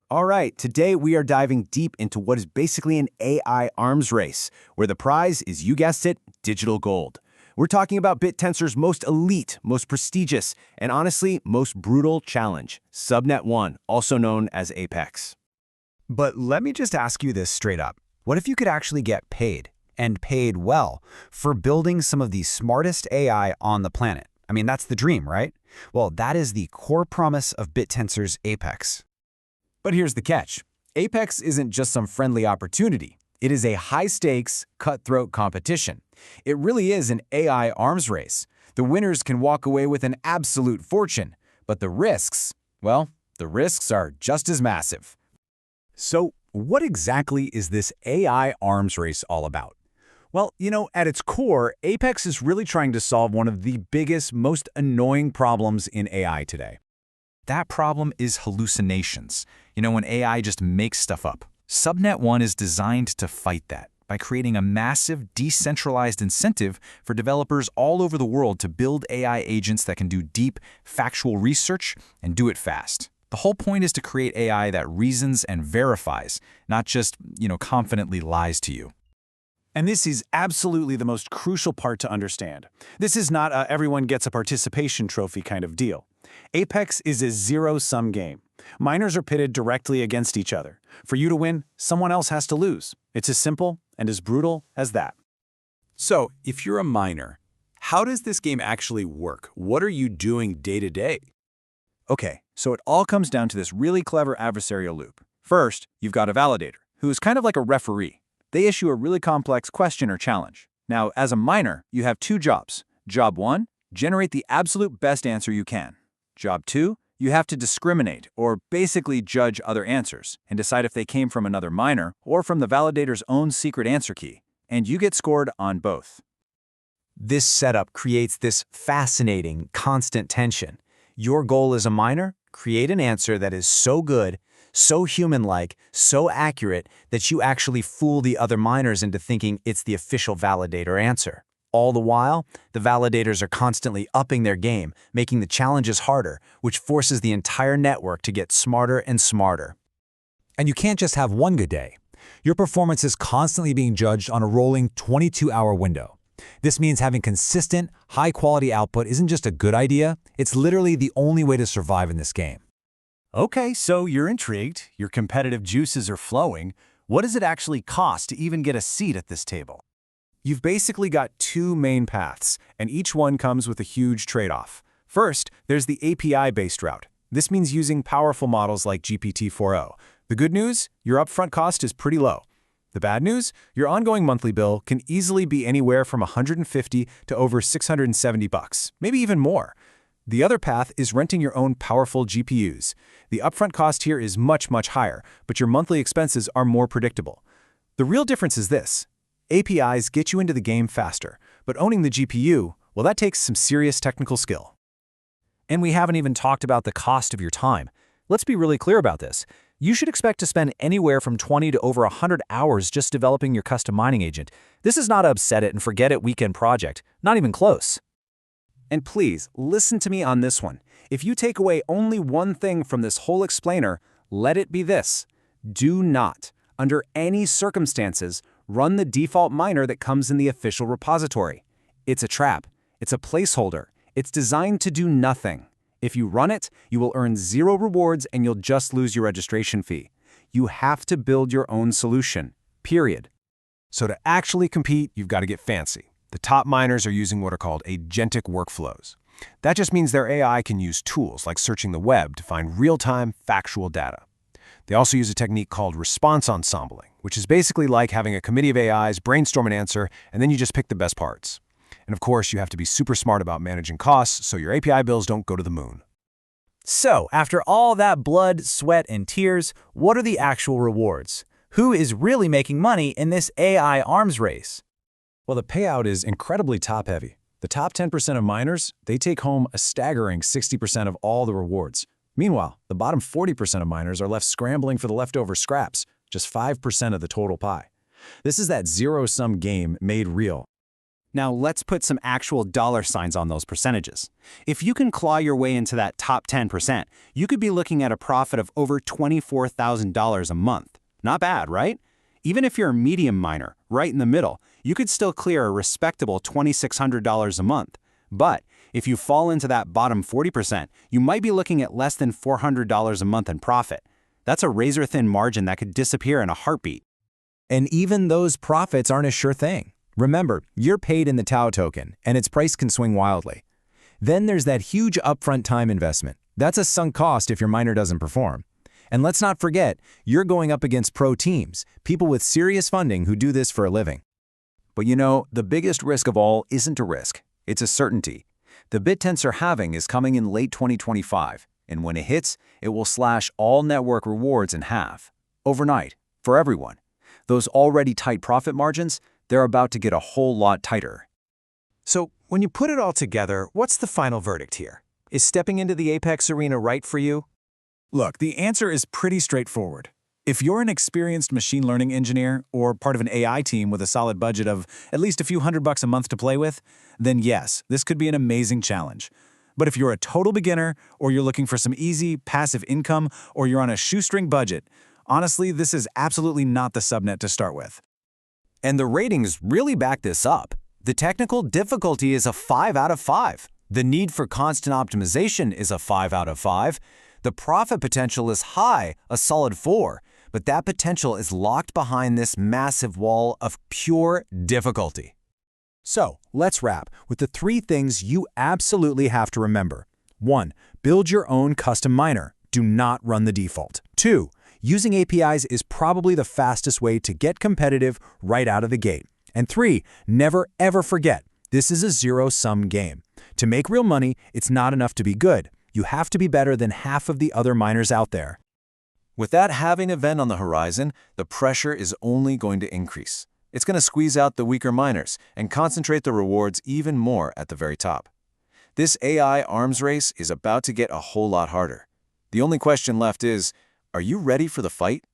All right, today we are diving deep into what is basically an AI arms race, where the prize is, you guessed it, digital gold. We're talking about Bittensor's most elite, most prestigious, and honestly, most brutal challenge, Subnet 1, also known as Apex. But let me just ask you this straight up. What if you could actually get paid, and paid well, for building some of the smartest AI on the planet? I mean, that's the dream, right? Well, that is the core promise of Bittensor's Apex. But here's the catch. Apex isn't just some friendly opportunity. It is a high-stakes, cutthroat competition. It really is an AI arms race. The winners can walk away with an absolute fortune, but the risks, well, the risks are just as massive. So, what exactly is this AI arms race all about? Well, at its core, Apex is really trying to solve one of the biggest, most annoying problems in AI today. That problem is hallucinations. When AI just makes stuff up. Subnet 1 is designed to fight that by creating a massive, decentralized incentive for developers all over the world to build AI agents that can do deep, factual research and do it fast. The whole point is to create AI that reasons and verifies, not just, confidently lies to you. And this is absolutely the most crucial part to understand. This is not a everyone gets a participation trophy kind of deal. Apex is a zero-sum game. Miners are pitted directly against each other. For you to win, someone else has to lose. It's as simple and as brutal as that. So, if you're a miner, how does this game actually work? What are you doing day to day? Okay, so it all comes down to this really clever adversarial loop. First, you've got a validator, who is kind of like a referee. They issue a really complex question or challenge. Now, as a miner, you have two jobs. Job 1, generate the absolute best answer you can. Job 2, you have to discriminate, or basically judge other answers, and decide if they came from another miner or from the validator's own secret answer key. And you get scored on both. This setup creates this fascinating, constant tension. Your goal as a miner? Create an answer that is so good, so human-like, so accurate that you actually fool the other miners into thinking it's the official validator answer. All the while, the validators are constantly upping their game, making the challenges harder, which forces the entire network to get smarter and smarter. And you can't just have one good day. Your performance is constantly being judged on a rolling 22-hour window. This means having consistent, high-quality output isn't just a good idea, it's literally the only way to survive in this game. Okay, so you're intrigued, your competitive juices are flowing. What does it actually cost to even get a seat at this table? You've basically got two main paths, and each one comes with a huge trade-off. First, there's the API-based route. This means using powerful models like GPT-4o. The good news? Your upfront cost is pretty low. The bad news? Your ongoing monthly bill can easily be anywhere from $150 to over $670, maybe even more. The other path is renting your own powerful GPUs. The upfront cost here is much, much higher, but your monthly expenses are more predictable. The real difference is this. APIs get you into the game faster, but owning the GPU, well, that takes some serious technical skill. And we haven't even talked about the cost of your time. Let's be really clear about this. You should expect to spend anywhere from 20 to over 100 hours just developing your custom mining agent. This is not a set it and forget it weekend project, not even close. And please, listen to me on this one. If you take away only one thing from this whole explainer, let it be this. Do not, under any circumstances, run the default miner that comes in the official repository. It's a trap. It's a placeholder. It's designed to do nothing. If you run it, you will earn 0 rewards and you'll just lose your registration fee. You have to build your own solution, period. So to actually compete, you've got to get fancy. The top miners are using what are called agentic workflows. That just means their AI can use tools like searching the web to find real-time, factual data. They also use a technique called response ensembling, which is basically like having a committee of AIs brainstorm an answer, and then you just pick the best parts. And of course, you have to be super smart about managing costs so your API bills don't go to the moon. So, after all that blood, sweat, and tears, what are the actual rewards? Who is really making money in this AI arms race? Well, the payout is incredibly top-heavy. The top 10% of miners, they take home a staggering 60% of all the rewards. Meanwhile, the bottom 40% of miners are left scrambling for the leftover scraps, just 5% of the total pie. This is that zero-sum game made real. Now let's put some actual dollar signs on those percentages. If you can claw your way into that top 10%, you could be looking at a profit of over $24,000 a month. Not bad, right? Even if you're a medium miner, right in the middle, you could still clear a respectable $2,600 a month. But if you fall into that bottom 40%, you might be looking at less than $400 a month in profit. That's a razor-thin margin that could disappear in a heartbeat. And even those profits aren't a sure thing. Remember, you're paid in the Tau token, and its price can swing wildly. Then there's that huge upfront time investment. That's a sunk cost if your miner doesn't perform. And let's not forget, you're going up against pro teams, people with serious funding who do this for a living. But you know, the biggest risk of all isn't a risk. It's a certainty. The Bittensor Halving is coming in late 2025, and when it hits, it will slash all network rewards in half. Overnight, for everyone. Those already tight profit margins, they're about to get a whole lot tighter. So, when you put it all together, what's the final verdict here? Is stepping into the Apex arena right for you? Look, the answer is pretty straightforward. If you're an experienced machine learning engineer or part of an AI team with a solid budget of at least a few $100 a month to play with, then yes, this could be an amazing challenge. But if you're a total beginner, or you're looking for some easy, passive income, or you're on a shoestring budget, honestly, this is absolutely not the subnet to start with. And the ratings really back this up. The technical difficulty is a 5 out of 5. The need for constant optimization is a 5 out of 5. The profit potential is high, a solid 4. But that potential is locked behind this massive wall of pure difficulty. So, let's wrap with the 3 things you absolutely have to remember. 1. Build your own custom miner. Do not run the default. 2. Using APIs is probably the fastest way to get competitive right out of the gate. And 3. Never ever forget, this is a zero-sum game. To make real money, it's not enough to be good. You have to be better than half of the other miners out there. With that halving event on the horizon, the pressure is only going to increase. It's going to squeeze out the weaker miners and concentrate the rewards even more at the very top. This AI arms race is about to get a whole lot harder. The only question left is, are you ready for the fight?